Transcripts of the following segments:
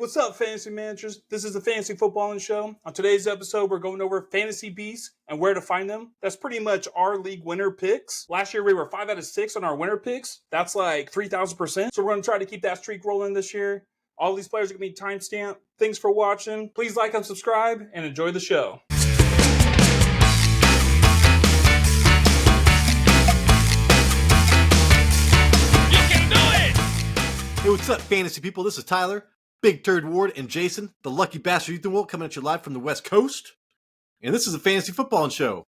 What's up, fantasy managers? This is the Fantasy Footballing Show. On today's episode, we're going over fantasy beasts and where to find them. That's pretty much our league winner picks. Last year, we were 5 out of 6 on our winner picks. That's like 3,000%. So we're going to try to keep that streak rolling this year. All these players are going to be timestamped. Thanks for watching. Please like and subscribe and enjoy the show. Hey, what's up, fantasy people? This is Tyler, Big Turd Ward, and Jason, the lucky bastard Ethan Wolf, coming at you live from the West Coast. And this is a Fantasy Footballing Show.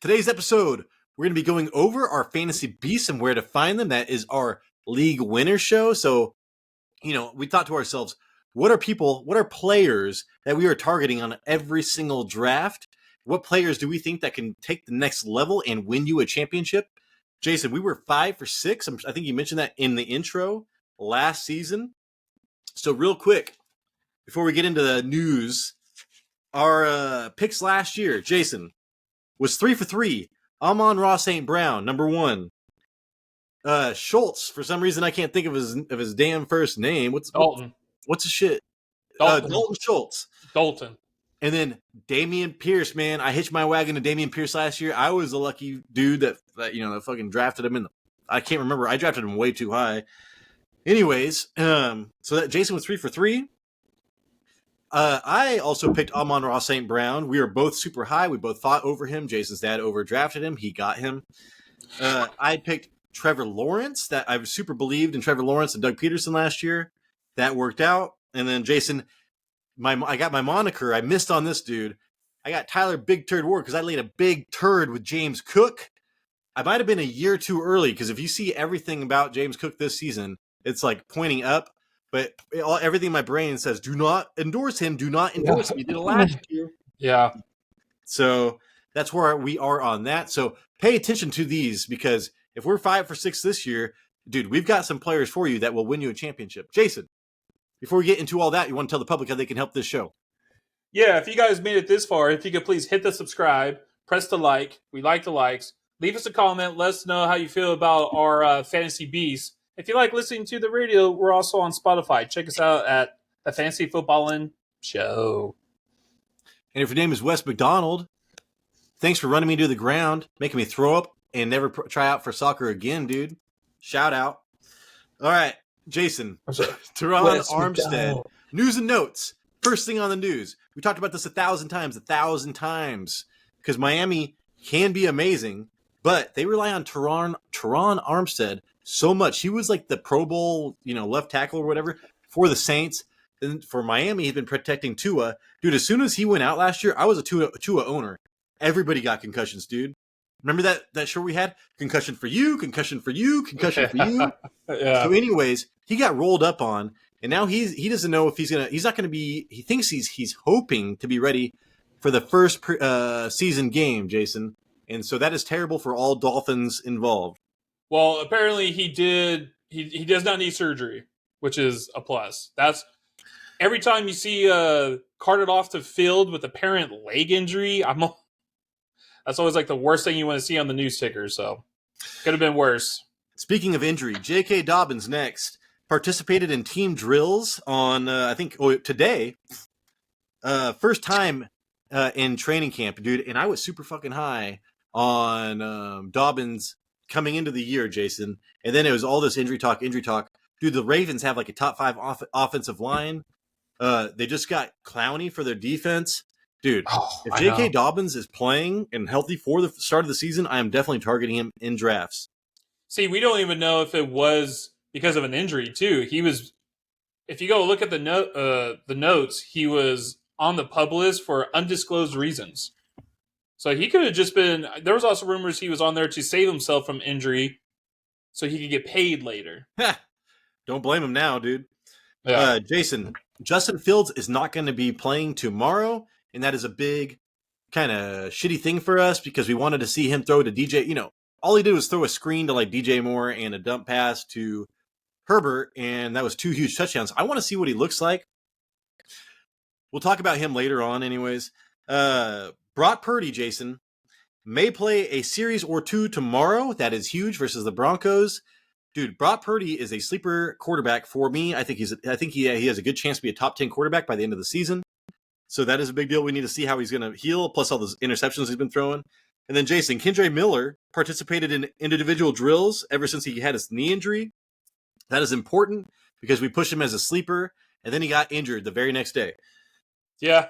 Today's episode, we're going to be going over our fantasy beasts and where to find them. That is our league winner show. So, we thought to ourselves, what are players that we are targeting on every single draft? What players do we think that can take the next level and win you a championship? Jason, we were 5 for 6. I think you mentioned that in the intro last season. So real quick, before we get into the news, our picks last year, Jason, was 3 for 3. Amon-Ra St. Brown, number 1. Schultz, for some reason I can't think of his damn first name. Dalton. What's the shit? Dalton. Dalton Schultz. Dalton. And then Dameon Pierce, man. I hitched my wagon to Dameon Pierce last year. I was a lucky dude that fucking drafted him I can't remember. I drafted him way too high. Anyways, so that Jason was 3 for 3. I also picked Amon-Ra St. Brown. We were both super high. We both fought over him. Jason's dad overdrafted him. He got him. I picked Trevor Lawrence. That I was super believed in Trevor Lawrence and Doug Peterson last year. That worked out. And then Jason, I got my moniker. I missed on this dude. I got Tyler Big Turd Ward because I laid a big turd with James Cook. I might have been a year too early because if you see everything about James Cook this season, it's like pointing up, but everything in my brain says, do not endorse him. Do not endorse him. You did it last year. Yeah. So that's where we are on that. So pay attention to these because if we're 5 for 6 this year, dude, we've got some players for you that will win you a championship. Jason, before we get into all that, you want to tell the public how they can help this show? Yeah, if you guys made it this far, if you could please hit the subscribe, press the like. We like the likes. Leave us a comment. Let us know how you feel about our fantasy beasts. If you like listening to the radio, we're also on Spotify. Check us out at the Fantasy Footballing Show. And if your name is Wes McDonald, thanks for running me to the ground, making me throw up and never try out for soccer again, dude. Shout out. All right, Jason, Teron Armstead. News and notes. First thing on the news. We talked about this 1,000 times, because Miami can be amazing, but they rely on Teron Armstead so much. He was like the Pro Bowl, left tackle or whatever for the Saints. Then for Miami, he's been protecting Tua. Dude, as soon as he went out last year, I was a Tua owner. Everybody got concussions, dude. Remember that show we had? Concussion for you, concussion for you, concussion for you. Yeah. So anyways, he got rolled up on, and now he doesn't know if he's not going to be, he thinks he's hoping to be ready for the first season game, Jason. And so that is terrible for all Dolphins involved. Well, apparently he he does not need surgery, which is a plus. That's every time you see carted off the field with apparent leg injury, that's always like the worst thing you want to see on the news ticker. So could have been worse. Speaking of injury, J.K. Dobbins next participated in team drills on today. First time in training camp, dude, and I was super fucking high on Dobbins coming into the year, Jason, and then it was all this injury talk. Dude, the Ravens have like a top 5 offensive line. They just got Clowney for their defense. Dude, if J.K. Dobbins is playing and healthy for the start of the season, I am definitely targeting him in drafts. See, we don't even know if it was because of an injury, too. He was, if you go look at the notes, he was on the PUP list for undisclosed reasons. So he could have just been, there was also rumors he was on there to save himself from injury so he could get paid later. Don't blame him now, dude. Yeah. Jason, Justin Fields is not going to be playing tomorrow, and that is a big kind of shitty thing for us because we wanted to see him throw to DJ. All he did was throw a screen to like DJ Moore and a dump pass to Herbert, and that was 2 huge touchdowns. I want to see what he looks like. We'll talk about him later on anyways. Brock Purdy, Jason, may play a series or 2 tomorrow. That is huge versus the Broncos. dude, Brock Purdy is a sleeper quarterback for me. I think he has a good chance to be a top 10 quarterback by the end of the season. So that is a big deal. We need to see how he's going to heal, plus all those interceptions he's been throwing. And then Jason, Kendre Miller participated in individual drills ever since he had his knee injury. That is important because we pushed him as a sleeper, and then he got injured the very next day. Yeah.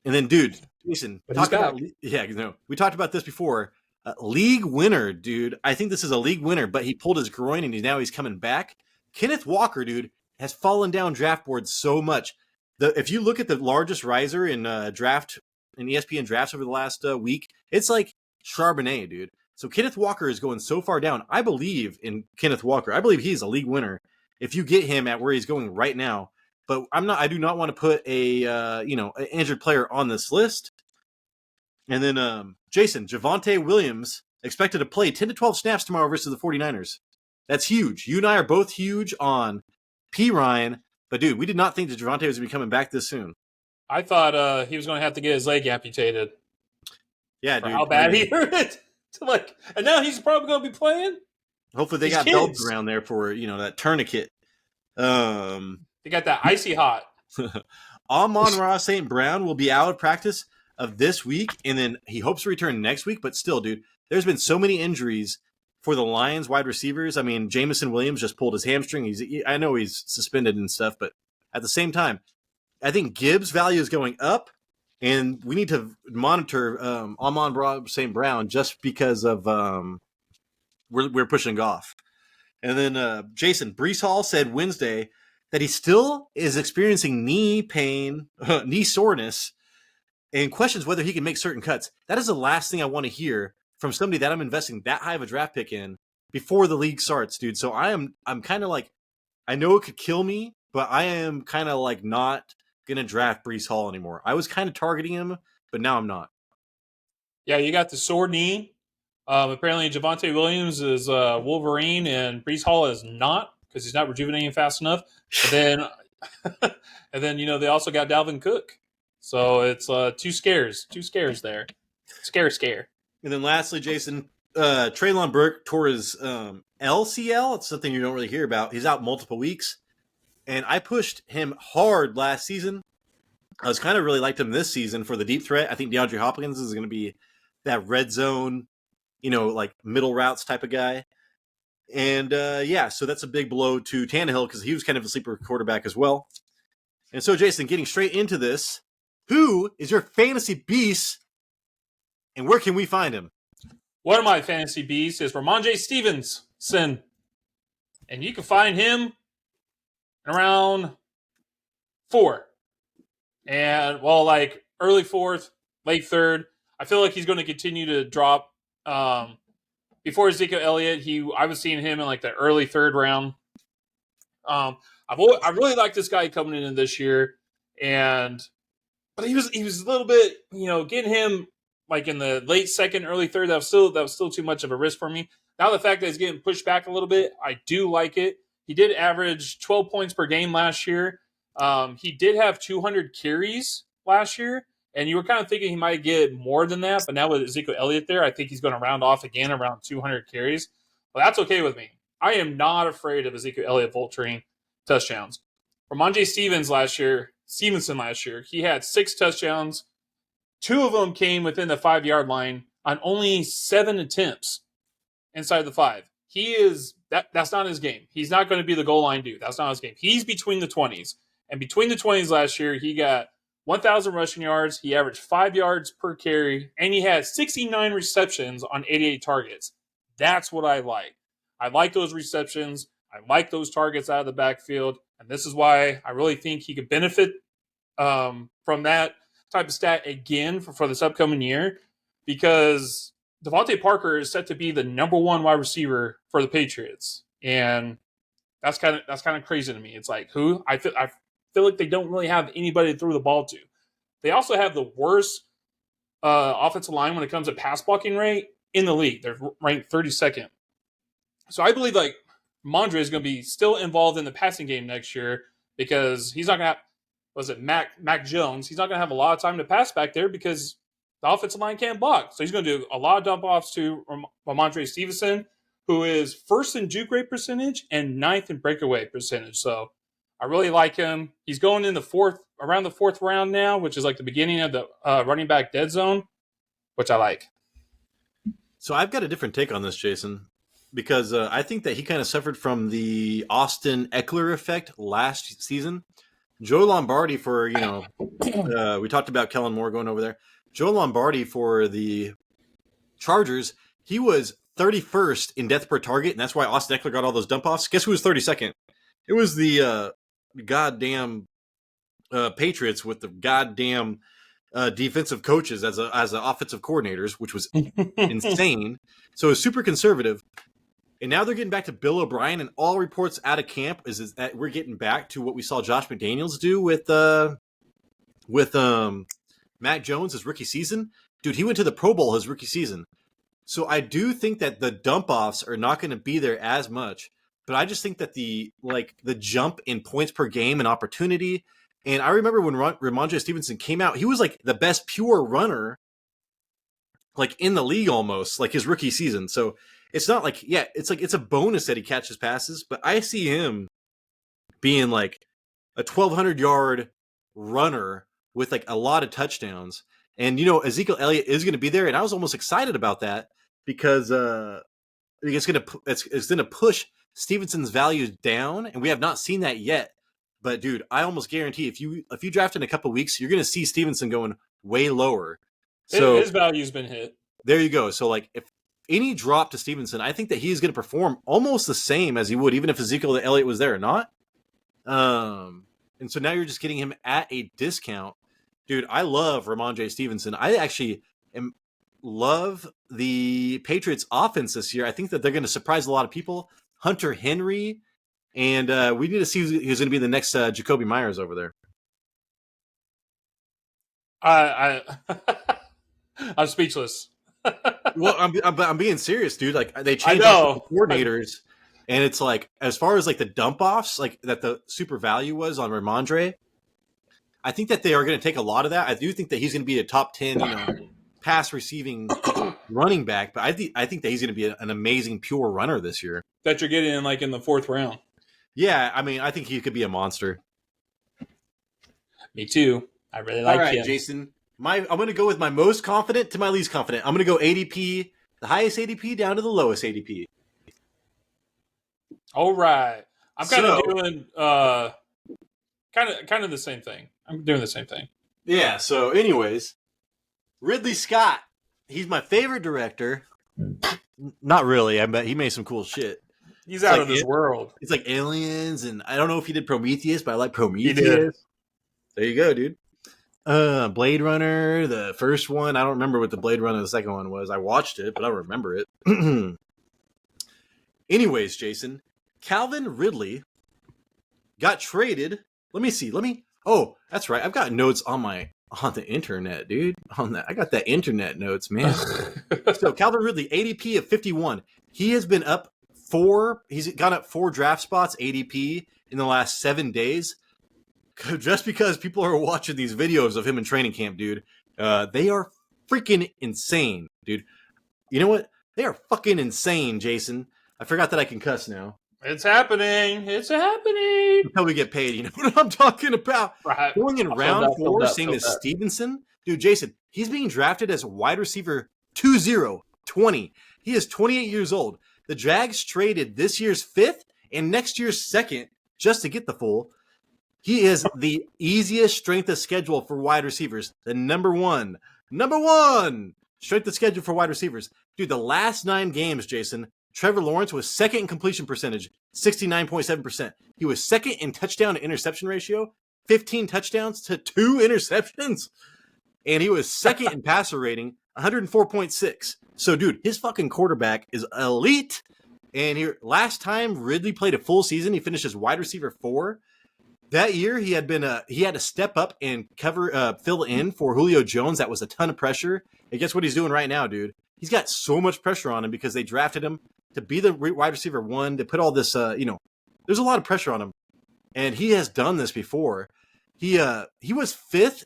And then, dude, Jason, we talked about this before. League winner, dude. I think this is a league winner, but he pulled his groin and he's coming back. Kenneth Walker, dude, has fallen down draft boards so much. If you look at the largest riser in ESPN drafts over the last week, it's like Charbonnet, dude. So Kenneth Walker is going so far down. I believe in Kenneth Walker. I believe he's a league winner if you get him at where he's going right now. But I do not want to put an injured player on this list. And then Jason, Javonte Williams expected to play 10 to 12 snaps tomorrow versus the 49ers. That's huge. You and I are both huge on P. Ryan. But, dude, we did not think that Javonte was going to be coming back this soon. I thought he was going to have to get his leg amputated. Yeah, dude. How bad he hurt it. And now he's probably going to be playing? Hopefully they got belts around there for, that tourniquet. They got that icy hot. Amon-Ra St. Brown will be out of practice of this week, and then he hopes to return next week. But still, dude, there's been so many injuries for the Lions wide receivers. I mean, Jameson Williams just pulled his hamstring. I know he's suspended and stuff, but at the same time, I think Gibbs' value is going up, and we need to monitor Amon-Ra St. Brown just because of we're pushing Goff. And then Jason, Breece Hall said Wednesday that he still is experiencing knee pain, knee soreness, and questions whether he can make certain cuts. That is the last thing I want to hear from somebody that I'm investing that high of a draft pick in before the league starts, dude. So I'm kind of like, I know it could kill me, but I am kind of like not going to draft Breece Hall anymore. I was kind of targeting him, but now I'm not. Yeah, you got the sore knee. Apparently Javonte Williams is Wolverine and Breece Hall is not because he's not rejuvenating fast enough. And then, they also got Dalvin Cook. So it's two scares there. Scare. And then lastly, Jason, Treylon Burke tore his LCL. It's something you don't really hear about. He's out multiple weeks. And I pushed him hard last season. I was kind of really liked him this season for the deep threat. I think DeAndre Hopkins is going to be that red zone, like middle routes type of guy. And so that's a big blow to Tannehill because he was kind of a sleeper quarterback as well. And so, Jason, getting straight into this, who is your fantasy beast? And where can we find him? One of my fantasy beasts is Rhamondre Stevenson. And you can find him around 4. And, early 4th, late 3rd. I feel like he's going to continue to drop. Before Ezekiel Elliott, I was seeing him in the early 3rd round. I really like this guy coming in this year. But he was a little bit, getting him in the late 2nd, early 3rd, that was still too much of a risk for me. Now the fact that he's getting pushed back a little bit, I do like it. He did average 12 points per game last year. He did have 200 carries last year, and you were kind of thinking he might get more than that. But now with Ezekiel Elliott there, I think he's going to round off again around 200 carries. Well, that's okay with me. I am not afraid of Ezekiel Elliott vulturing touchdowns. Rhamondre Stevenson last year, he had 6 touchdowns. 2 of them came within the 5-yard line on only 7 attempts inside the 5. That's not his game. He's not going to be the goal line dude. That's not his game. He's between the 20s. And between the 20s last year, he got 1,000 rushing yards. He averaged 5 yards per carry. And he had 69 receptions on 88 targets. That's what I like. I like those receptions. I like those targets out of the backfield. And this is why I really think he could benefit from that type of stat again for this upcoming year, because Devontae Parker is set to be the number 1 wide receiver for the Patriots, and that's kind of crazy to me. It's like, who? I feel like they don't really have anybody to throw the ball to. They also have the worst offensive line when it comes to pass blocking rate in the league. They're ranked 32nd. So I believe Rhamondre is going to be still involved in the passing game next year, because he's not going to have, Mac Jones, he's not going to have a lot of time to pass back there because the offensive line can't block. So he's going to do a lot of dump offs to Rhamondre Stevenson. who is first in juke rate percentage and ninth in breakaway percentage. So I really like him. He's going in around the fourth round now, which is like the beginning of the running back dead zone, which I like. So I've got a different take on this, Jason, because I think that he kind of suffered from the Austin Eckler effect last season. Joe Lombardi for, we talked about Kellen Moore going over there. Joe Lombardi for the Chargers, he was 31st in depth per target, and that's why Austin Eckler got all those dump-offs. Guess who was 32nd? It was the goddamn Patriots with the goddamn defensive coaches as offensive coordinators, which was insane. So it was super conservative. And now they're getting back to Bill O'Brien, and all reports out of camp is that we're getting back to what we saw Josh McDaniels do with Mac Jones his rookie season. Dude, he went to the Pro Bowl his rookie season. So I do think that the dump-offs are not going to be there as much, but I just think that the jump in points per game and opportunity. And I remember when Rhamondre Stevenson came out, he was like the best pure runner like in the league almost, like his rookie season. So it's not like, it's a bonus that he catches passes, but I see him being like a 1,200 yard runner with like a lot of touchdowns. And, Ezekiel Elliott is going to be there. And I was almost excited about that because it's going to push Stevenson's values down. And we have not seen that yet. But dude, I almost guarantee if you draft in a couple of weeks, you're going to see Stevenson going way lower. So his value's been hit. There you go. So like if any drop to Stevenson, I think that he's going to perform almost the same as he would, even if Ezekiel Elliott was there or not. And so now you're just getting him at a discount. Dude, I love Rhamondre Stevenson. I actually love the Patriots offense this year. I think that they're going to surprise a lot of people. Hunter Henry, and we need to see who's going to be the next Jacoby Myers over there. I'm speechless. Well, I'm being serious, dude. Like they changed the coordinators, and it's like as far as like the dump offs, like that the super value was on Rhamondre. I think that they are going to take a lot of that. I do think that he's going to be a top 10, pass receiving running back. But I think that he's going to be an amazing pure runner this year. That you're getting in the fourth round. Yeah, I mean, I think he could be a monster. Me too. I really like him. All right, Jason. I'm going to go with my most confident to my least confident. I'm going to go ADP, the highest ADP down to the lowest ADP. All right. I'm kind of doing kind of the same thing. I'm doing the same thing. Yeah, so anyways, Ridley Scott, he's my favorite director. Not really. I bet he made some cool shit. He's out of this world. It's like Aliens, and I don't know if he did Prometheus, but I like Prometheus. He did. There you go, dude. Blade Runner, the first one. I don't remember what the Blade Runner the second one was. I watched it, but I don't remember it. Anyways, Jason, Calvin Ridley got traded. Let me see. Oh, that's right. I've got notes on the internet, dude. I got that internet notes, man. So Calvin Ridley, ADP of 51. He has been up he's gone up 4 draft spots ADP in the last 7 days. Just because people are watching these videos of him in training camp, dude. They are freaking insane, dude. You know what? They are fucking insane, Jason. I forgot that I can cuss now. It's happening. It's happening. Until we get paid, you know what I'm talking about. Right. Going in round 4, same as Stevenson. Dude, Jason, he's being drafted as wide receiver 20. He is 28 years old. The Jags traded this year's 5th and next year's 2nd just to get the full. He is the easiest strength of schedule for wide receivers. The number one strength of schedule for wide receivers. Dude, the last 9 games, Jason, Trevor Lawrence was 2nd in completion percentage, 69.7%. He was 2nd in touchdown to interception ratio, 15 touchdowns to 2 interceptions. And he was 2nd in passer rating, 104.6. So, dude, his fucking quarterback is elite. And here, last time Ridley played a full season, he finished as wide receiver 4. That year, he had to step up and fill in for Julio Jones. That was a ton of pressure. And guess what he's doing right now, dude? He's got so much pressure on him because they drafted him to be the wide receiver 1, to put all this, there's a lot of pressure on him. And he has done this before. He was 5th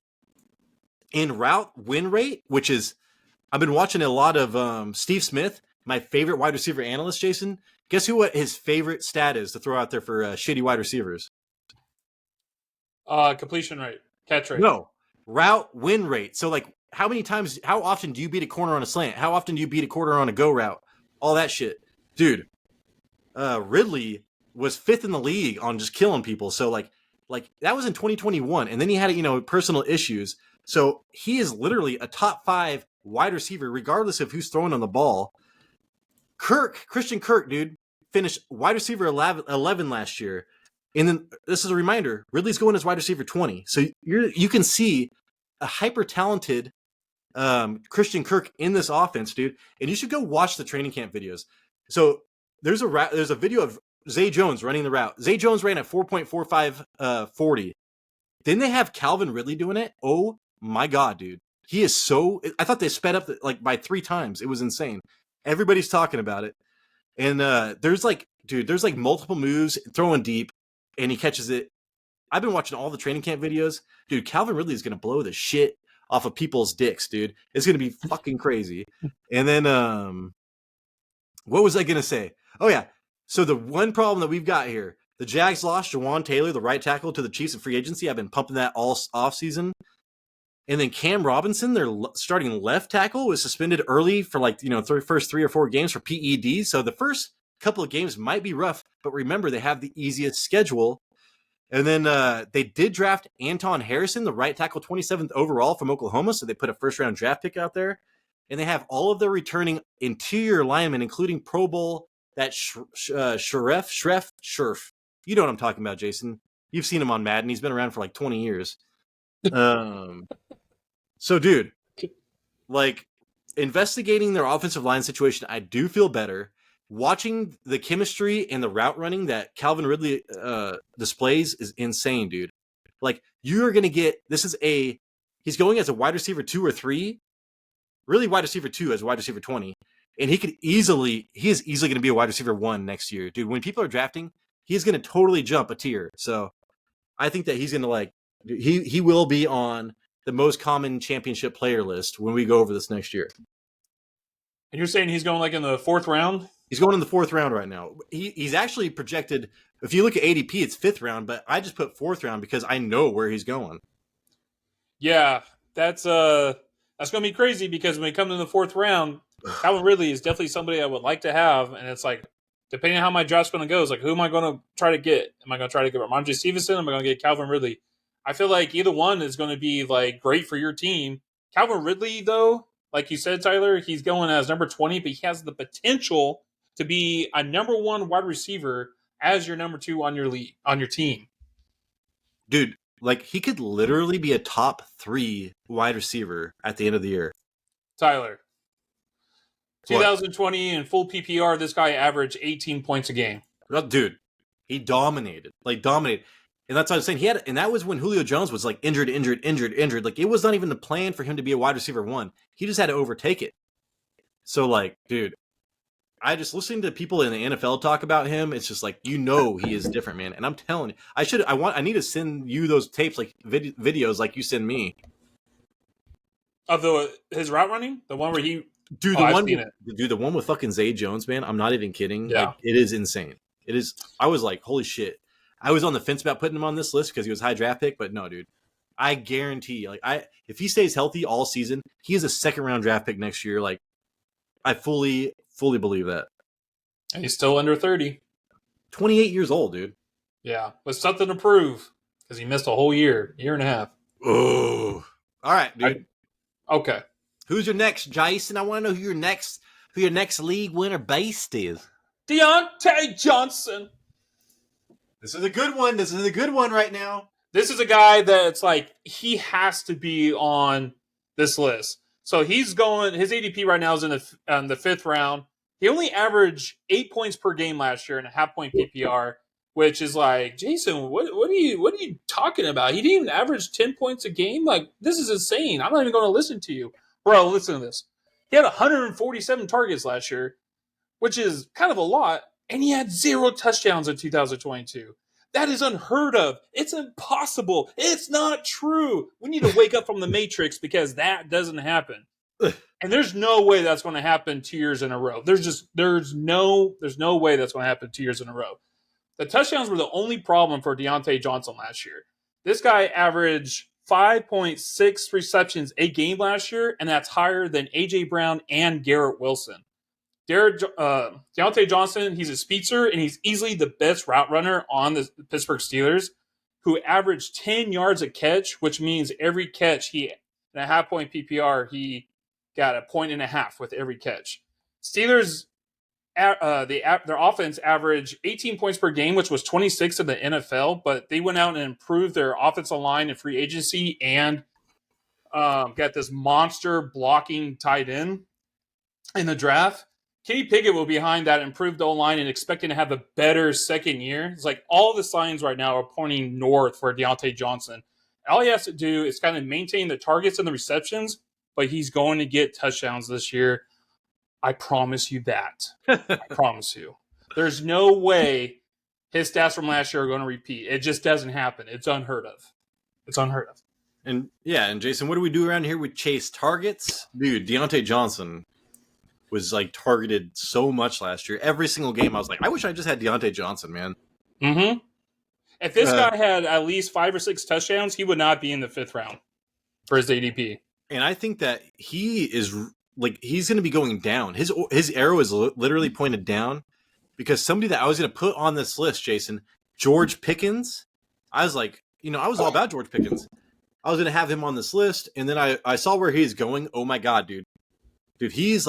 in route win rate, which is, I've been watching a lot of Steve Smith. my favorite wide receiver analyst, Jason, guess what his favorite stat is to throw out there for shitty wide receivers? Completion rate, catch rate. No, route win rate. So like, how often do you beat a corner on a slant? How often do you beat a corner on a go route? All that shit, dude. Ridley was 5th in the league on just killing people. So like that was in 2021, and then he had personal issues. So he is literally a top 5 wide receiver, regardless of who's throwing on the ball. Christian Kirk, dude, finished wide receiver 11 last year. And then this is a reminder, Ridley's going as wide receiver 20. So you can see a hyper talented Christian Kirk in this offense, dude. And you should go watch the training camp videos. So there's a video of Zay Jones running the route. Zay Jones ran at 4.45 40. Then they have Calvin Ridley doing it. Oh my God, dude. He is so, I thought they sped up like by 3 times. It was insane. Everybody's talking about it. And there's multiple moves, throwing deep, and he catches it. I've been watching all the training camp videos. Dude, Calvin Ridley is going to blow the shit off of people's dicks, dude. It's going to be fucking crazy. And then, what was I going to say? Oh, yeah. So the one problem that we've got here, the Jags lost Jawan Taylor, the right tackle, to the Chiefs in free agency. I've been pumping that all offseason. And then Cam Robinson, their starting left tackle, was suspended early for first 3 or 4 games for PED. So the first couple of games might be rough, but remember, they have the easiest schedule. And then they did draft Anton Harrison, the right tackle, 27th overall from Oklahoma. So they put a first-round draft pick out there. And they have all of their returning interior linemen, including Pro Bowl, that Scherf. You know what I'm talking about, Jason. You've seen him on Madden. He's been around for like 20 years. So, dude, like, investigating their offensive line situation, I do feel better. Watching the chemistry and the route running that Calvin Ridley displays is insane, dude. Like, you're going to get, he's going as a wide receiver 2 or 3, really wide receiver 2 as wide receiver 20. And he is easily going to be a wide receiver 1 next year. Dude, when people are drafting, he's going to totally jump a tier. So I think that he's going to he will be on the most common championship player list when we go over this next year. And you're saying he's going in the 4th round? He's going in the 4th round right now. He's actually projected, if you look at ADP, it's 5th round, but I just put 4th round because I know where he's going. Yeah, that's going to be crazy because when we come in the 4th round, Calvin Ridley is definitely somebody I would like to have, and it's like, depending on how my draft's going to go, it's like, who am I going to try to get? Am I going to try to get Rhamondre Stevenson? Am I going to get Calvin Ridley? I feel like either one is going to be great for your team. Calvin Ridley, though, like you said, Tyler, he's going as number 20, but he has the potential to be a number 1 wide receiver as your number 2 on your team. Dude, he could literally be a top 3 wide receiver at the end of the year. Tyler, 2020 in full PPR, this guy averaged 18 points a game. Dude, he dominated. And that's what I was saying. And that was when Julio Jones was injured. It was not even the plan for him to be a wide receiver 1. He just had to overtake it. So dude, I just listening to people in the NFL talk about him. It's just he is different, man. And I'm telling you, I need to send you those tapes, videos like you send me. Of his route running? The one where he... Dude, the one with fucking Zay Jones, man. I'm not even kidding. Yeah. It is insane. It is. I was like, holy shit. I was on the fence about putting him on this list because he was a high draft pick, but no, dude. I guarantee, if he stays healthy all season, he is a 2nd round draft pick next year. I fully believe that. And he's still under 30. 28 years old, dude. Yeah, but something to prove because he missed a whole year and a half. Oh, all right, dude. Okay. Who's your next, Jason? I want to know who your next league winner based is. Diontae Johnson. This is a good one right now. This is a guy that's he has to be on this list. So he's going, his ADP right now is in the 5th round. He only averaged 8 points per game last year in a half-point PPR, which is Jason, what are you talking about? He didn't even average 10 points a game? This is insane. I'm not even going to listen to you. Bro, listen to this. He had 147 targets last year, which is kind of a lot, and he had 0 touchdowns in 2022. That is unheard of. It's impossible. It's not true. We need to wake up from the Matrix because that doesn't happen. And there's no way that's going to happen 2 years in a row. There's no way that's going to happen 2 years in a row. The touchdowns were the only problem for Diontae Johnson last year. This guy averaged 5.6 receptions a game last year, and that's higher than A.J. Brown and Garrett Wilson. Diontae Johnson, he's a speedster, and he's easily the best route runner on the Pittsburgh Steelers, who averaged 10 yards a catch, which means every catch in a half-point PPR, he got a point and a half with every catch. Steelers, their offense averaged 18 points per game, which was 26 in the NFL, but they went out and improved their offensive line in free agency and got this monster blocking tight end in the draft. Kenny Pickett will be behind that improved O-line and expecting to have a better second year. It's like all the signs right now are pointing north for Diontae Johnson. All he has to do is kind of maintain the targets and the receptions, but he's going to get touchdowns this year. I promise you that. I promise you. There's no way his stats from last year are going to repeat. It just doesn't happen. It's unheard of. It's unheard of. And Jason, what do we do around here with chase targets? Dude, Diontae Johnson was like targeted so much last year. Every single game, I was like, I wish I just had Diontae Johnson, man. Mm-hmm. If this guy had at least 5 or 6 touchdowns, he would not be in the 5th round for his ADP. And I think that he's going to be going down. His arrow is literally pointed down because somebody that I was going to put on this list, Jason, George Pickens. I was like, I was all about George Pickens. I was going to have him on this list, and then I saw where he's going. Oh my God, dude. Dude, he's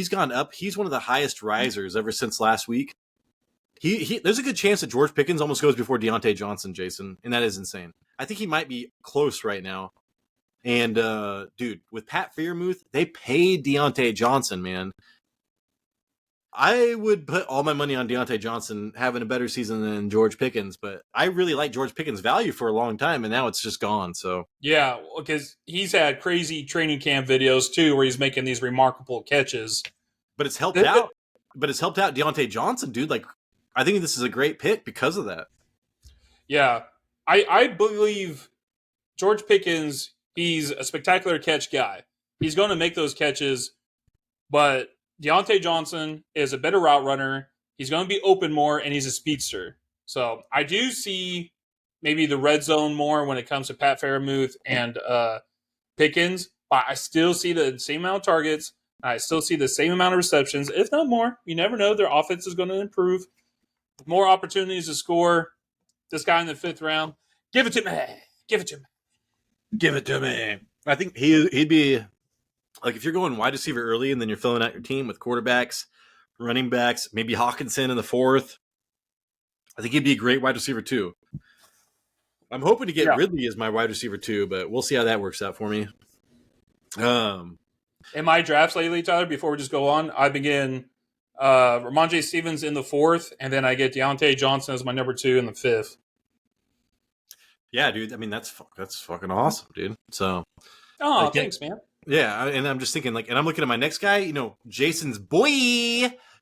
gone up. He's one of the highest risers ever since last week. There's a good chance that George Pickens almost goes before Diontae Johnson, Jason, and that is insane. I think he might be close right now. And, dude, with Pat Freiermuth, they paid Diontae Johnson, man. I would put all my money on Diontae Johnson having a better season than George Pickens, but I really like George Pickens' value for a long time, and now it's just gone. So yeah, because he's had crazy training camp videos too, where he's making these remarkable catches. But it's helped out. But it's helped out Diontae Johnson, dude. Like, I think this is a great pick because of that. Yeah, I believe George Pickens. He's a spectacular catch guy. He's going to make those catches, but Diontae Johnson is a better route runner. He's going to be open more, and he's a speedster. So I do see maybe the red zone more when it comes to Pat Freiermuth and Pickens, but I still see the same amount of targets. I still see the same amount of receptions, if not more. You never know. Their offense is going to improve. More opportunities to score. This guy in the 5th round. Give it to me. Give it to me. Give it to me. I think he'd be like, if you're going wide receiver early and then you're filling out your team with quarterbacks, running backs, maybe Hawkinson in the 4th. I think he'd be a great wide receiver too. I'm hoping to get Ridley as my wide receiver too, but we'll see how that works out for me. In my drafts lately, Tyler, before we just go on, I've been getting Rhamondre Stevenson in the 4th, and then I get Diontae Johnson as my number 2 in the 5th. Yeah, dude. I mean, that's fucking awesome, dude. So, thanks, man. Yeah, and I'm just thinking, and I'm looking at my next guy. Jason's boy,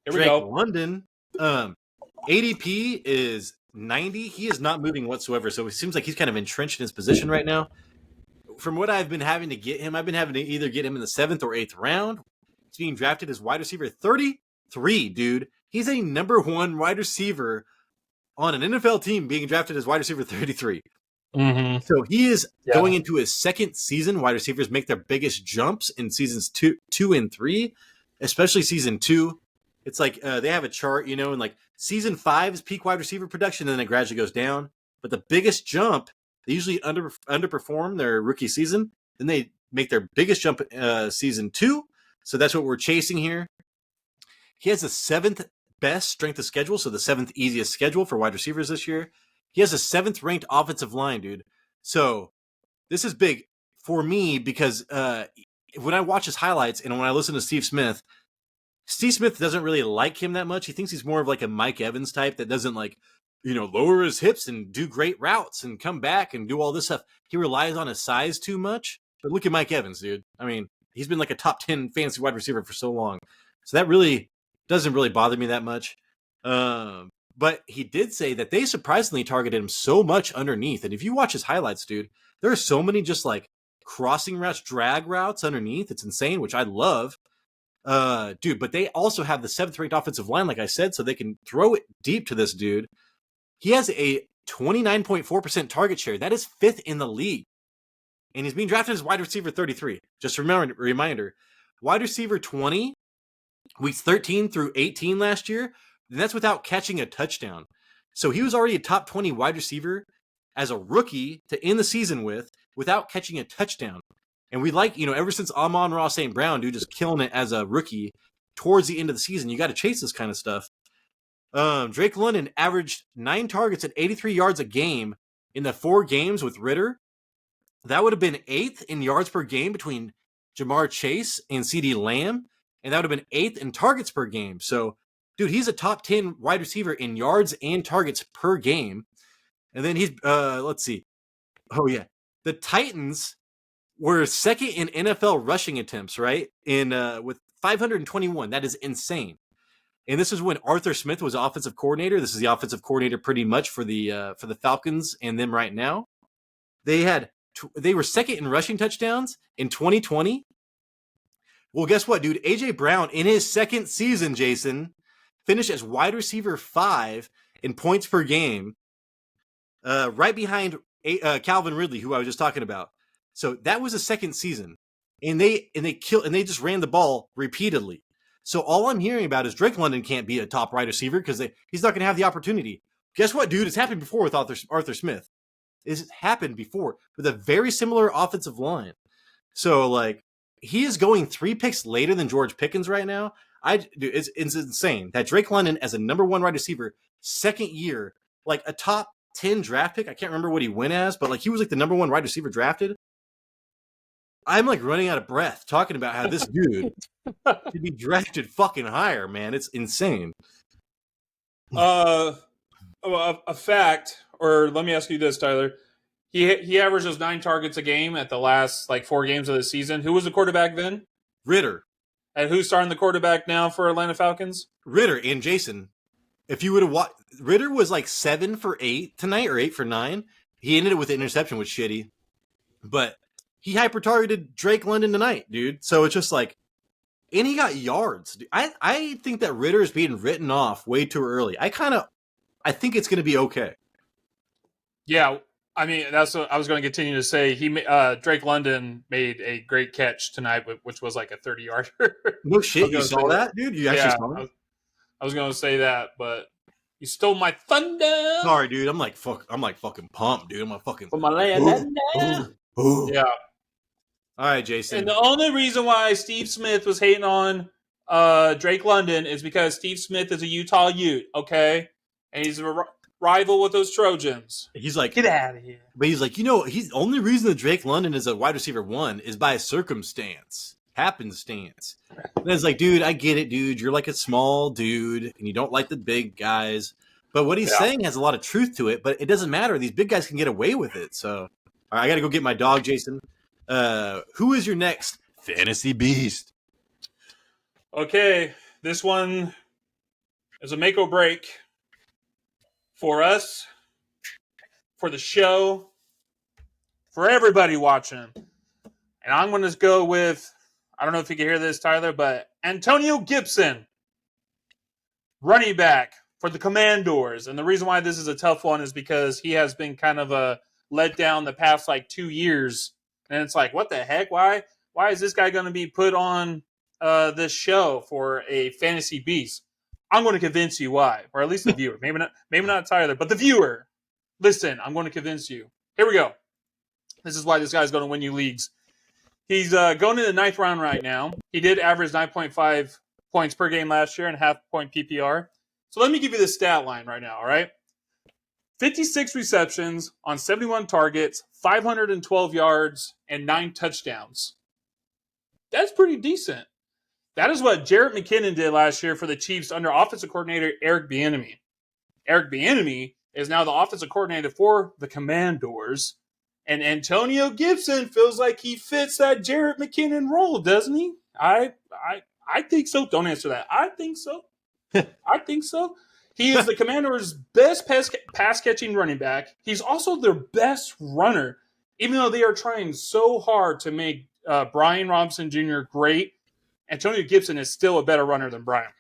Here we go. London. ADP is 90. He is not moving whatsoever. So it seems like he's kind of entrenched in his position right now. From what I've been having to get him, I've been having to either get him in the 7th or 8th round. He's being drafted as wide receiver 33, dude. He's a number 1 wide receiver on an NFL team being drafted as wide receiver 33. Mm-hmm. So he is going into his 2nd season. Wide receivers make their biggest jumps in seasons 2 and 3, especially season 2. It's like they have a chart, and like season 5 is peak wide receiver production, and then it gradually goes down. But the biggest jump, they usually underperform their rookie season. Then they make their biggest jump season 2. So that's what we're chasing here. He has the 7th best strength of schedule, so the 7th easiest schedule for wide receivers this year. He has a 7th ranked offensive line, dude. So this is big for me because when I watch his highlights and when I listen to Steve Smith doesn't really like him that much. He thinks he's more of like a Mike Evans type that doesn't lower his hips and do great routes and come back and do all this stuff. He relies on his size too much. But look at Mike Evans, dude. I mean, he's been like a top 10 fantasy wide receiver for so long. So that really doesn't really bother me that much. But he did say that they surprisingly targeted him so much underneath. And if you watch his highlights, dude, there are so many just like crossing routes, drag routes underneath. It's insane, which I love. Dude, but they also have the 7th ranked offensive line, like I said, so they can throw it deep to this dude. He has a 29.4% target share. That is 5th in the league. And he's being drafted as wide receiver 33. Just reminder, wide receiver 20, weeks 13 through 18 last year, and that's without catching a touchdown. So he was already a top 20 wide receiver as a rookie to end the season without catching a touchdown. And we ever since Amon-Ra St. Brown, dude, just killing it as a rookie towards the end of the season, you got to chase this kind of stuff. Drake London averaged 9 targets at 83 yards a game in the 4 games with Ritter. That would have been 8th in yards per game between Jamar Chase and CeeDee Lamb, and that would have been 8th in targets per game. So, dude, he's a top 10 wide receiver in yards and targets per game. And then he's, let's see. Oh, yeah. The Titans were 2nd in NFL rushing attempts, right? With 521. That is insane. And this is when Arthur Smith was offensive coordinator. This is the offensive coordinator pretty much for the Falcons and them right now. They were 2nd in rushing touchdowns in 2020. Well, guess what, dude? A.J. Brown, in his 2nd season, Jason, finished as wide receiver 5 in points per game, right behind Calvin Ridley, who I was just talking about. So that was a 2nd season, and they just ran the ball repeatedly. So all I'm hearing about is Drake London can't be a top wide receiver because he's not going to have the opportunity. Guess what, dude? It's happened before with Arthur Smith. It's happened before with a very similar offensive line. So, he is going 3 picks later than George Pickens right now. It's insane that Drake London as a number 1 wide receiver, 2nd year, a top 10 draft pick. I can't remember what he went as, but he was the number 1 wide receiver drafted. I'm running out of breath talking about how this dude should be drafted fucking higher, man. It's insane. A fact, or let me ask you this, Tyler. He averages 9 targets a game at the last 4 games of the season. Who was the quarterback then? Ritter. And who's starting the quarterback now for Atlanta Falcons? Ritter and Jason. If you would have watched, Ritter was 7 for 8 tonight or 8 for 9. He ended it with an interception, which shitty. But he hyper-targeted Drake London tonight, dude. So it's just and he got yards. I think that Ritter is being written off way too early. I think it's going to be okay. Yeah, I mean, that's what I was going to continue to say. Drake London made a great catch tonight, which was a 30-yarder. No shit, you saw that, dude? You actually saw it? I was going to say that, but you stole my thunder. Sorry, dude. I'm fucking pumped, dude. I'm fucking. For my land. Yeah. All right, Jason. And the only reason why Steve Smith was hating on Drake London is because Steve Smith is a Utah Ute, okay? And he's a rival with those Trojans. He's get out of here. But he's he's the only reason that Drake London is a wide receiver 1 is by circumstance, happenstance. And it's dude, I get it, dude. You're a small dude, and you don't like the big guys. But what he's saying has a lot of truth to it, but it doesn't matter. These big guys can get away with it. So, all right, I got to go get my dog, Jason. Who is your next fantasy beast? Okay, this one is a make or break for us, for the show, for everybody watching. And I'm going to go with, I don't know if you can hear this, Tyler, but Antonio Gibson, running back for the Commanders. And the reason why this is a tough one is because he has been kind of a letdown the past 2 years. And it's what the heck? Why is this guy going to be put on this show for a fantasy beast? I'm going to convince you why, or at least the viewer. Maybe not Tyler, but the viewer. Listen, I'm going to convince you. Here we go. This is why this guy's going to win you leagues. He's going in the 9th round right now. He did average 9.5 points per game last year and half-point PPR. So let me give you the stat line right now, all right? 56 receptions on 71 targets, 512 yards, and 9 touchdowns. That's pretty decent. That is what Jarrett McKinnon did last year for the Chiefs under offensive coordinator Eric Bieniemy. Eric Bieniemy is now the offensive coordinator for the Commanders. And Antonio Gibson feels like he fits that Jarrett McKinnon role, doesn't he? I think so. Don't answer that. I think so. I think so. He is the Commanders' best pass-catching running back. He's also their best runner. Even though they are trying so hard to make Brian Robinson Jr. great, Antonio Gibson is still a better runner than Brian.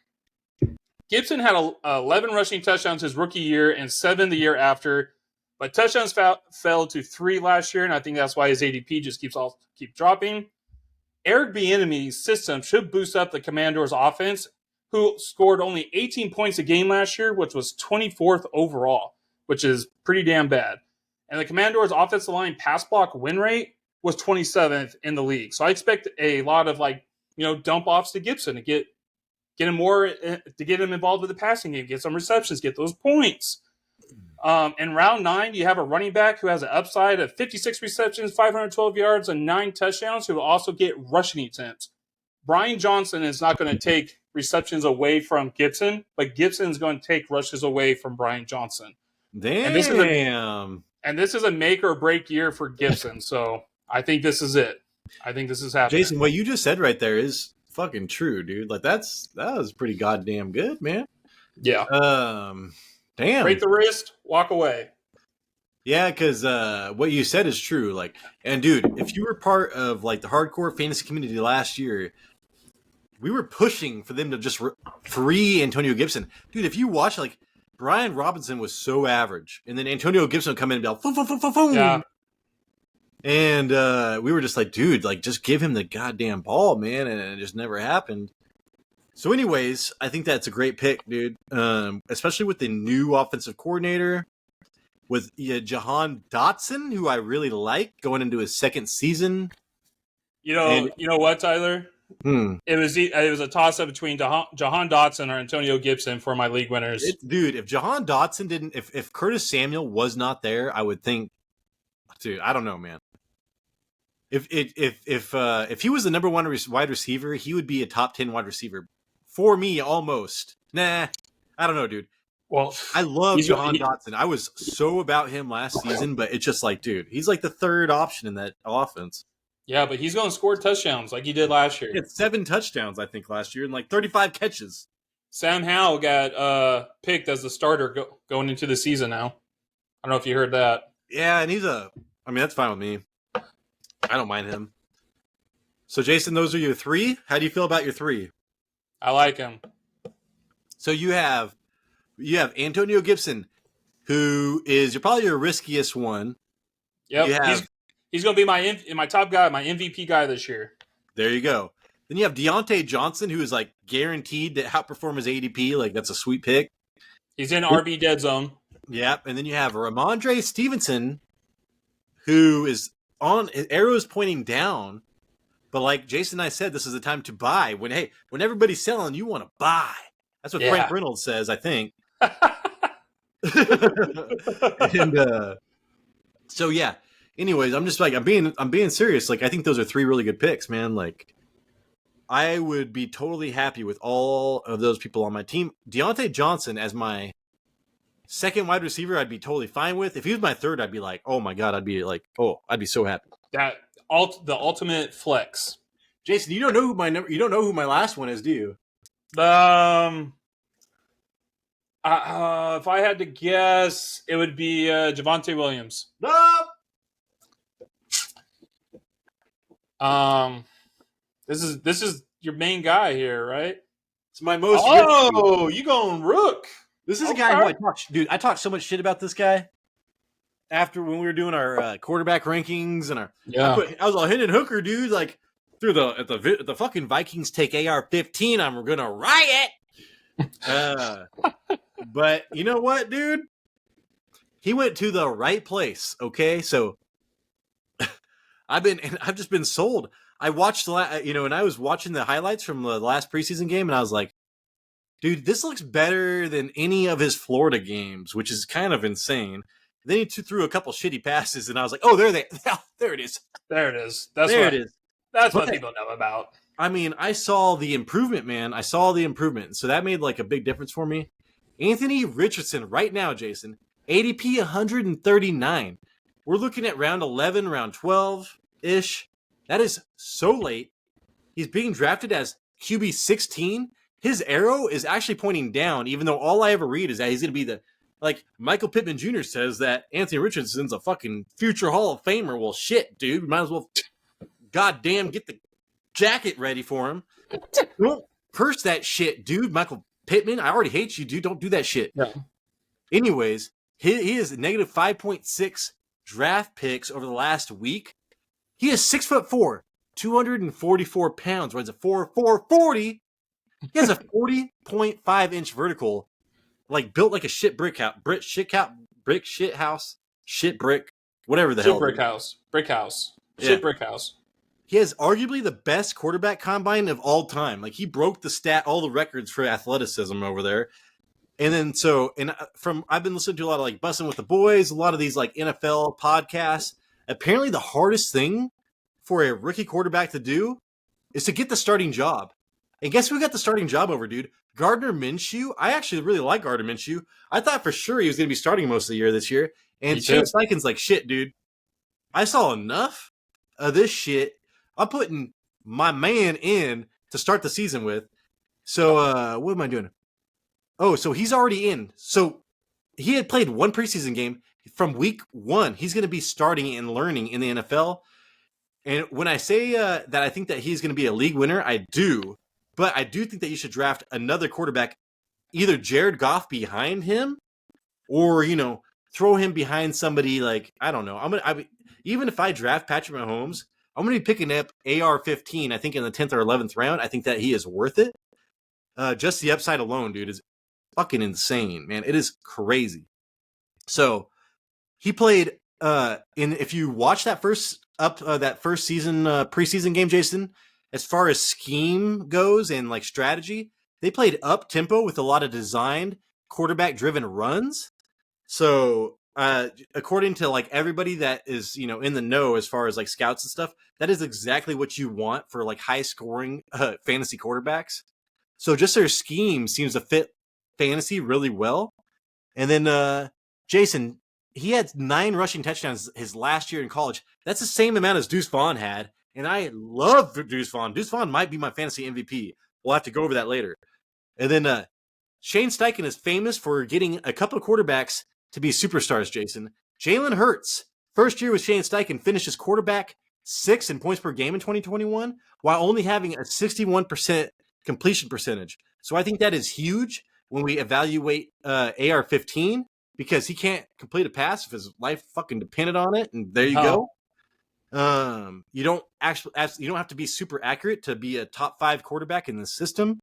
Gibson had 11 rushing touchdowns his rookie year and 7 the year after, but touchdowns fell to 3 last year, and I think that's why his ADP just keep dropping. Eric Bieniemy's system should boost up the Commanders' offense, who scored only 18 points a game last year, which was 24th overall, which is pretty damn bad. And the Commanders' offensive line pass block win rate was 27th in the league. So I expect a lot of dump offs to Gibson to get him more, to get him involved with the passing game, get some receptions, get those points. In round 9, you have a running back who has an upside of 56 receptions, 512 yards, and 9 touchdowns, who will also get rushing attempts. Brian Johnson is not going to take receptions away from Gibson, but Gibson is going to take rushes away from Brian Johnson. Damn. And this is a make or break year for Gibson, so I think this is it. I think this is happening. Jason, what you just said right there is fucking true, dude. Like that was pretty goddamn good, man. Yeah. Damn. Break the wrist, walk away. Yeah, because what you said is true. Like, and dude, if you were part of like the hardcore fantasy community last year, we were pushing for them to just free Antonio Gibson. Dude, if you watch, like, Brian Robinson was so average, and then Antonio Gibson would come in and be like, boom. Yeah. And we were just like, dude, like, just give him the goddamn ball, man, and it just never happened. So anyways, I think that's a great pick, dude, especially with the new offensive coordinator, with Jahan Dotson, who I really like, going into his second season. You know what, Tyler? It was a toss-up between Jahan Dotson or Antonio Gibson for my league winners. Dude, if Jahan Dotson didn't, if Curtis Samuel was not there, I would think, dude, I don't know, man. If he was the number 1 wide receiver, he would be a top 10 wide receiver for me, almost. Nah, I don't know, dude. Well, I love Jahan Dotson. I was so about him last season, but it's just like, dude, he's like the third option in that offense. Yeah, but he's going to score touchdowns like he did last year. He had 7 touchdowns, I think, last year, and like 35 catches. Sam Howell got picked as the starter going into the season now. I don't know if you heard that. Yeah, and that's fine with me. I don't mind him. So, Jason, those are your 3? How do you feel about your 3? I like him. So you have Antonio Gibson, who is probably your riskiest one. Yep, he's going to be my top guy, my MVP guy this year. There you go. Then you have Diontae Johnson, who is like guaranteed to outperform his ADP. Like, that's a sweet pick. He's in RB dead zone. Yep. And then you have Rhamondre Stevenson, who is on arrows pointing down. But like Jason and I said, this is the time to buy. When everybody's selling, you want to buy. That's what Frank Reynolds says, I think. And so yeah. Anyways, I'm just like I'm being serious. Like, I think those are 3 really good picks, man. Like, I would be totally happy with all of those people on my team. Diontae Johnson as my second wide receiver, I'd be totally fine with. If he was my third, I'd be like, oh my god, I'd be so happy. The ultimate flex. Jason, you don't know who my last one is, do you? If I had to guess, it would be Javonte Williams. This is your main guy here, right? It's my most. Oh, you going Rook? This is a guy who I talked so much shit about this guy after when we were doing our quarterback rankings and I was all Hendon Hooker, dude. Like, through the fucking Vikings take AR-15, I'm gonna riot. But you know what, dude? He went to the right place. Okay, so I've just been sold. I watched and I was watching the highlights from the last preseason game, and I was like, dude, this looks better than any of his Florida games, which is kind of insane. Then he threw a couple shitty passes, and I was like, oh, there it is. There it is. That's what people know about. I mean, I saw the improvement, man. I saw the improvement. So that made like a big difference for me. Anthony Richardson right now, Jason, ADP 139. We're looking at round 11, round 12-ish. That is so late. He's being drafted as QB 16. His arrow is actually pointing down, even though all I ever read is that he's going to be Like, Michael Pittman Jr. says that Anthony Richardson's a fucking future Hall of Famer. Well, shit, dude. We might as well goddamn get the jacket ready for him. Don't curse that shit, dude. Michael Pittman, I already hate you, dude. Don't do that shit. Yeah. Anyways, he is negative 5.6 draft picks over the last week. He is 6'4", 244 pounds, runs a 4.40. He has a 40.5 inch vertical, like built like a shit brick house, shit brick, whatever the hell. Shit brick house. Yeah. Shit brick house. He has arguably the best quarterback combine of all time. Like, he broke all the records for athleticism over there. And then I've been listening to a lot of like Bussin' with the Boys, a lot of these like NFL podcasts. Apparently the hardest thing for a rookie quarterback to do is to get the starting job. And guess who got the starting job over, dude? Gardner Minshew. I actually really like Gardner Minshew. I thought for sure he was going to be starting most of the year this year. And Shane Steichen's like, shit, dude. I saw enough of this shit. I'm putting my man in to start the season with. So what am I doing? Oh, so he's already in. So he had played one preseason game. From week 1, he's going to be starting and learning in the NFL. And when I say that I think that he's going to be a league winner, I do. But I do think that you should draft another quarterback, either Jared Goff behind him, or, throw him behind somebody like, I don't know. Even if I draft Patrick Mahomes, I'm going to be picking up AR-15, I think in the 10th or 11th round. I think that he is worth it. Just the upside alone, dude, is fucking insane, man. It is crazy. So he played if you watch that first season preseason game, Jason, as far as scheme goes and like strategy, they played up tempo with a lot of designed quarterback driven runs. So according to like everybody that is in the know as far as like scouts and stuff, that is exactly what you want for like high scoring fantasy quarterbacks. So just their scheme seems to fit fantasy really well. And then Jason, he had 9 rushing touchdowns his last year in college. That's the same amount as Deuce Vaughn had. And I love Deuce Vaughn. Deuce Vaughn might be my fantasy MVP. We'll have to go over that later. And then Shane Steichen is famous for getting a couple of quarterbacks to be superstars, Jason. Jalen Hurts, first year with Shane Steichen, finished as quarterback 6 in points per game in 2021, while only having a 61% completion percentage. So I think that is huge when we evaluate AR-15, because he can't complete a pass if his life fucking depended on it. And there you go. You don't have to be super accurate to be a top 5 quarterback in the system.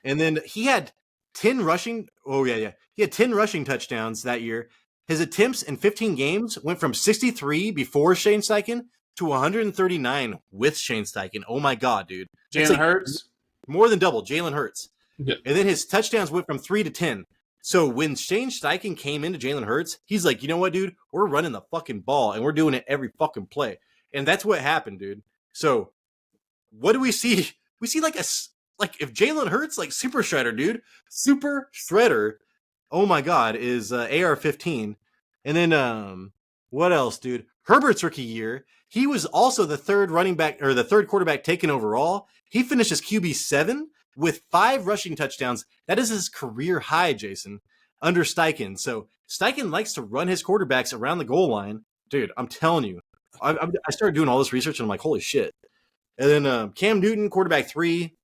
And then he had 10 rushing. Oh yeah. He had 10 rushing touchdowns that year. His attempts in 15 games went from 63 before Shane Steichen to 139 with Shane Steichen. Oh my God, dude. Jalen Hurts? More than double. Jalen Hurts. Yeah. And then his touchdowns went from 3 to 10. So when Shane Steichen came into Jalen Hurts, he's like, you know what, dude? We're running the fucking ball, and we're doing it every fucking play. And that's what happened, dude. So what do we see? We see like if Jalen Hurts, like super shredder, dude. Super shredder. Oh my God, is AR-15. And then what else, dude? Herbert's rookie year, he was also the third quarterback taken overall. He finished as QB7 with 5 rushing touchdowns. That is his career high, Jason, under Steichen. So Steichen likes to run his quarterbacks around the goal line. Dude, I'm telling you. I started doing all this research, and I'm like, holy shit. And then Cam Newton, quarterback 3,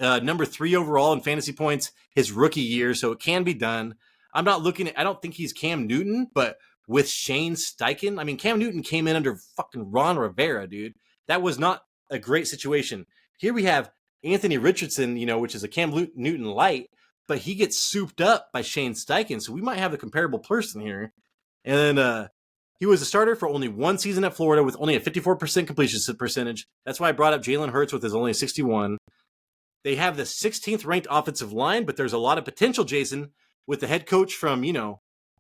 number 3 overall in fantasy points his rookie year, so it can be done. I don't think he's Cam Newton, but with Shane Steichen, I mean, Cam Newton came in under fucking Ron Rivera, dude. That was not a great situation. Here we have Anthony Richardson, which is a Cam Newton light, but he gets souped up by Shane Steichen, so we might have a comparable person here. And then he was a starter for only 1 season at Florida with only a 54% completion percentage. That's why I brought up Jalen Hurts with his only 61. They have the 16th ranked offensive line, but there's a lot of potential, Jason, with the head coach from,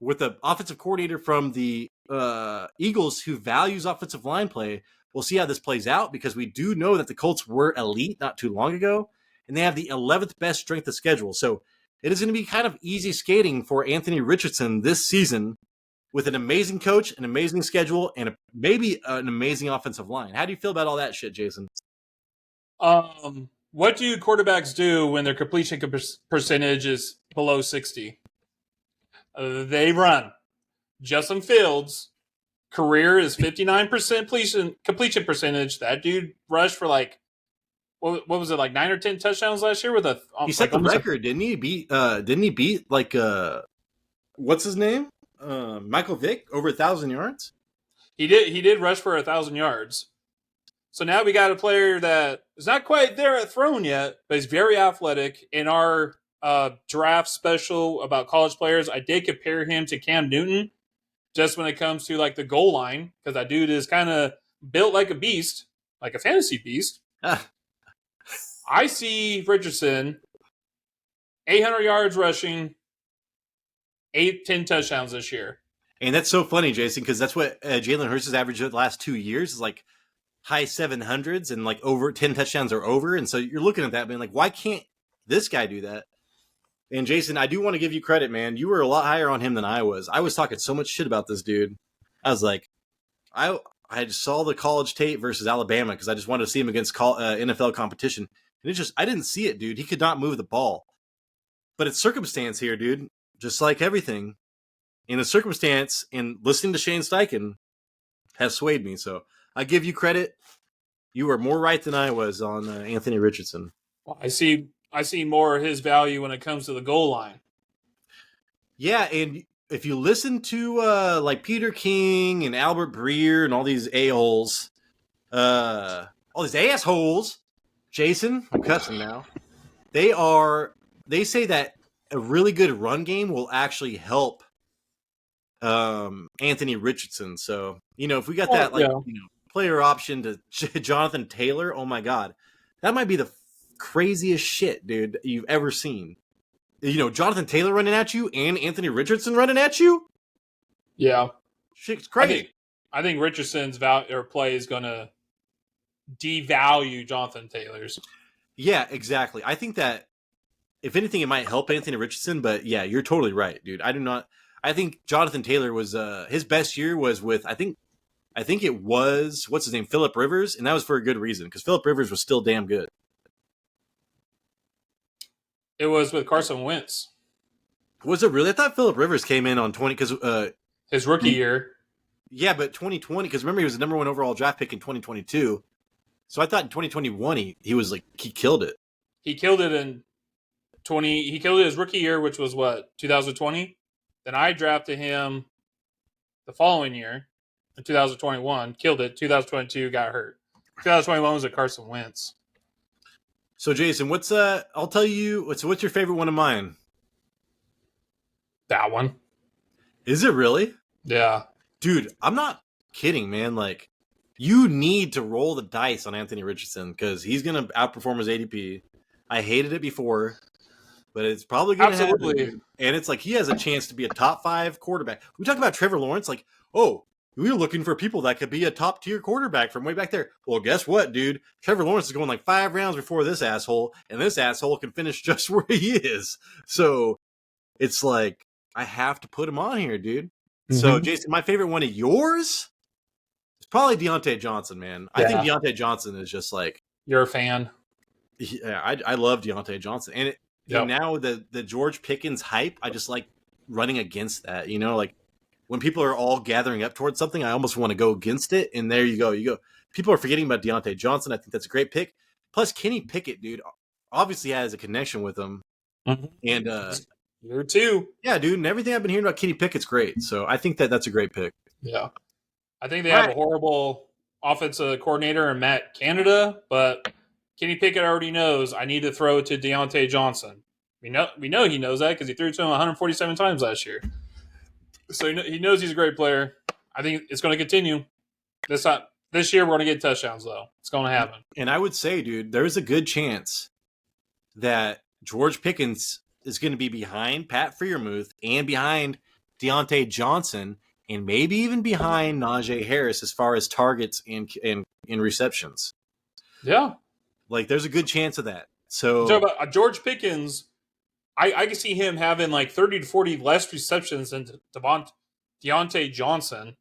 with the offensive coordinator from the Eagles who values offensive line play. We'll see how this plays out, because we do know that the Colts were elite not too long ago, and they have the 11th best strength of schedule. So it is going to be kind of easy skating for Anthony Richardson this season with an amazing coach, an amazing schedule, and maybe an amazing offensive line. How do you feel about all that shit, Jason? What do quarterbacks do when their completion percentage is below 60? They run. Justin Fields' career is 59% completion percentage. That dude rushed for like, what was it, like 9 or 10 touchdowns last year with He set the record, didn't he? Didn't he beat like what's his name? Michael Vick over 1,000 yards. He did rush for 1,000 yards. So now we got a player that is not quite there at throne yet, but he's very athletic. In our draft special about college players, I did compare him to Cam Newton just when it comes to like the goal line, because that dude is kind of built like a beast, like a fantasy beast. I see Richardson, 800 yards rushing, 10 touchdowns this year. And that's so funny, Jason, because that's what Jalen Hurts has averaged the last 2 years is like high 700s and like over 10 touchdowns or over. And so you're looking at that being like, why can't this guy do that? And Jason, I do want to give you credit, man. You were a lot higher on him than I was. I was talking so much shit about this dude. I was like, I just saw the college tape versus Alabama because I just wanted to see him against NFL competition. And I didn't see it, dude. He could not move the ball. But it's circumstance here, dude. Just like everything. In the circumstance, and listening to Shane Steichen has swayed me. So I give you credit. You were more right than I was on Anthony Richardson. Well, I see more of his value when it comes to the goal line. Yeah, and if you listen to like Peter King and Albert Breer and all these a-holes, all these assholes, Jason, I'm cussing now. They say that a really good run game will actually help Anthony Richardson. So, if we got that player option to Jonathan Taylor, oh my God, that might be the craziest shit, dude, you've ever seen. Jonathan Taylor running at you and Anthony Richardson running at you. Yeah, shit's crazy. I think Richardson's play is going to devalue Jonathan Taylor's. Yeah, exactly. I think that if anything, it might help Anthony Richardson. But yeah, you're totally right, dude. I think Jonathan Taylor was his best year was with I think it was what's his name, Phillip Rivers, and that was for a good reason because Phillip Rivers was still damn good. It was with Carson Wentz. Was it really? I thought Phillip Rivers came in on 20 because his rookie year. Yeah, but 2020 because remember he was the number 1 overall draft pick in 2022. So I thought in 2021 he killed it. He killed it in he killed it his rookie year, which was what, 2020? Then I drafted him the following year in 2021, killed it. 2022 got hurt. 2021 was at Carson Wentz. So Jason, I'll tell you what's your favorite one of mine? That one. Is it really? Yeah. Dude, I'm not kidding, man. Like, you need to roll the dice on Anthony Richardson because he's going to outperform his ADP. I hated it before, but it's probably going to happen. And it's like he has a chance to be a top 5 quarterback. We talk about Trevor Lawrence, like, oh, we were looking for people that could be a top-tier quarterback from way back there. Well, guess what, dude? Trevor Lawrence is going like 5 rounds before this asshole, and this asshole can finish just where he is. So it's like, I have to put him on here, dude. Mm-hmm. So, Jason, my favorite one of yours is probably Diontae Johnson, man. Yeah. I think Diontae Johnson is just like... You're a fan. Yeah, I love Diontae Johnson. And now the George Pickens hype, I just like running against that, like when people are all gathering up towards something, I almost want to go against it. And there you go. People are forgetting about Diontae Johnson. I think that's a great pick. Plus, Kenny Pickett, dude, obviously has a connection with him. Mm-hmm. And you too. Yeah, dude. And everything I've been hearing about Kenny Pickett's great. So I think that's a great pick. Yeah. I think they have a horrible offensive coordinator in Matt Canada, but Kenny Pickett already knows I need to throw it to Diontae Johnson. We know he knows that because he threw it to him 147 times last year. So he knows he's a great player. I think it's going to continue. This year we're going to get touchdowns, though. It's going to happen. And I would say, dude, there's a good chance that George Pickens is going to be behind Pat Freiermuth and behind Diontae Johnson and maybe even behind Najee Harris as far as targets and receptions. Yeah. Like, there's a good chance of that. So talk about George Pickens, I can see him having like 30 to 40 less receptions than Diontae Johnson,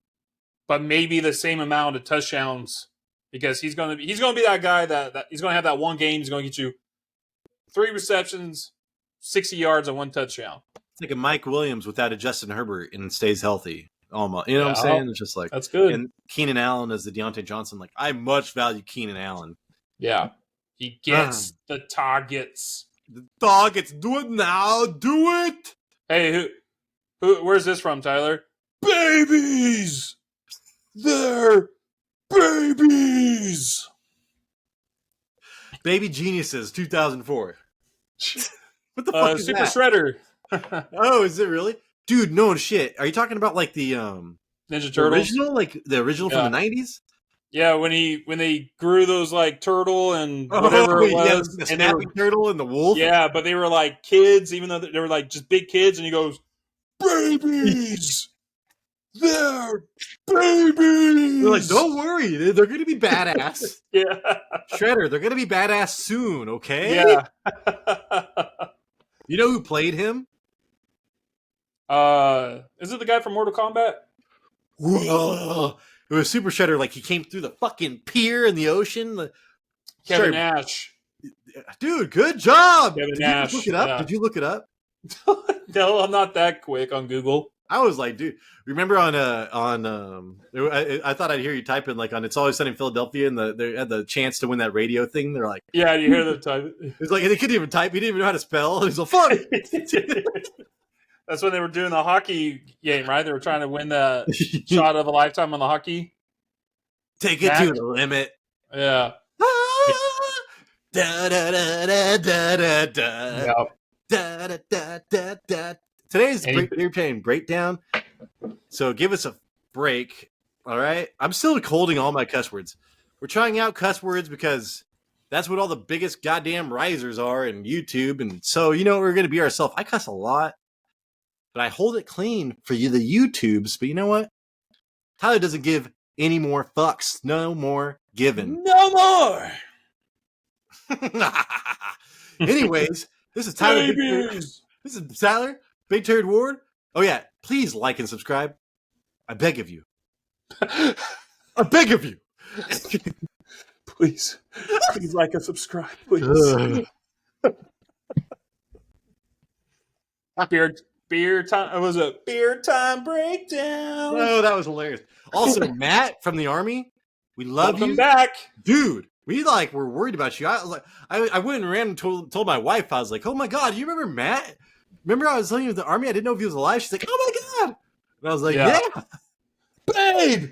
but maybe the same amount of touchdowns because he's going to be that guy that he's going to have that one game. He's going to get you 3 receptions, 60 yards, and 1 touchdown. It's like a Mike Williams without a Justin Herbert and stays healthy. Almost, you know what I'm Yeah. saying? It's just like That's good. And Keenan Allen as the Diontae Johnson. Like I much value Keenan Allen. Yeah. He gets the targets. The targets. Do it now. Do it. Hey, where's this from, Tyler? Babies! They're babies! Baby Geniuses 2004. What the fuck is Super that? Shredder. Oh, is it really? Dude, no shit. Are you talking about like the Ninja the Turtles. original? Like the original from the 90s? Yeah, when they grew those like turtle and whatever it was. The and they were, snapping turtle and the wolf. yeah, but they were like kids, even though they were like just big kids, and he goes, babies! They're babies! They're like, don't worry, they're gonna be badass. Yeah. Shredder, they're gonna be badass soon, okay? Yeah. You know who played him? Is it the guy from Mortal Kombat? Whoa. It was Super Shredder, like he came through the fucking pier in the ocean. Kevin Nash. Dude, good job. Kevin Did Nash, you look it up? yeah. Did you look it up? No, I'm not that quick on Google. I was like, dude, remember I thought I'd hear you type in like on It's Always Sunny in Philadelphia, and they had the chance to win that radio thing. They're like, Yeah, you hear the type. it's like they couldn't even type. He didn't even know how to spell. He's like, fuck. That's when they were doing the hockey game, right? They were trying to win the shot of a lifetime on the hockey. Take it to the limit. Yeah. Da, da, da, da, da, da. Yep. Da, da, da, da, da. Today's beer chain breakdown. So give us a break. All right. I'm still holding all my cuss words. We're trying out cuss words because that's what all the biggest goddamn risers are in YouTube. And so, you know, we're going to be ourselves. I cuss a lot, but I hold it clean for you, the YouTubes. But you know what? Tyler doesn't give any more fucks. No more giving. No more. Anyways, this is Tyler. Babies. This is Tyler, Big Turd Ward. Oh yeah, please like and subscribe. I beg of you. I beg of you. Please like and subscribe, please. Beer time. It was a beer time breakdown. Oh, that was hilarious. Also, Matt from the Army, we love Welcome you, back, dude. We were worried about you. I was like, I went and ran and told my wife. I was like, oh my god, you remember Matt? Remember I was telling you the Army? I didn't know if he was alive. She's like, oh my god. And I was like, yeah. Babe,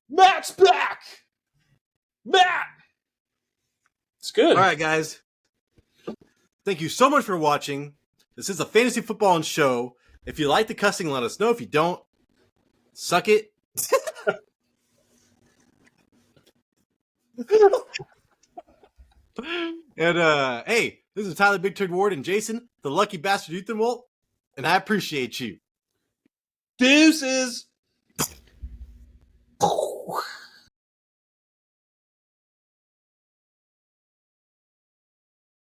Matt's back. Matt, it's good. All right, guys. Thank you so much for watching. This is a fantasy football and show. If you like the cussing, let us know. If you don't, suck it. And hey, this is Tyler Big Turd Ward and Jason, the lucky bastard Ethan Walt, and I appreciate you. Deuces.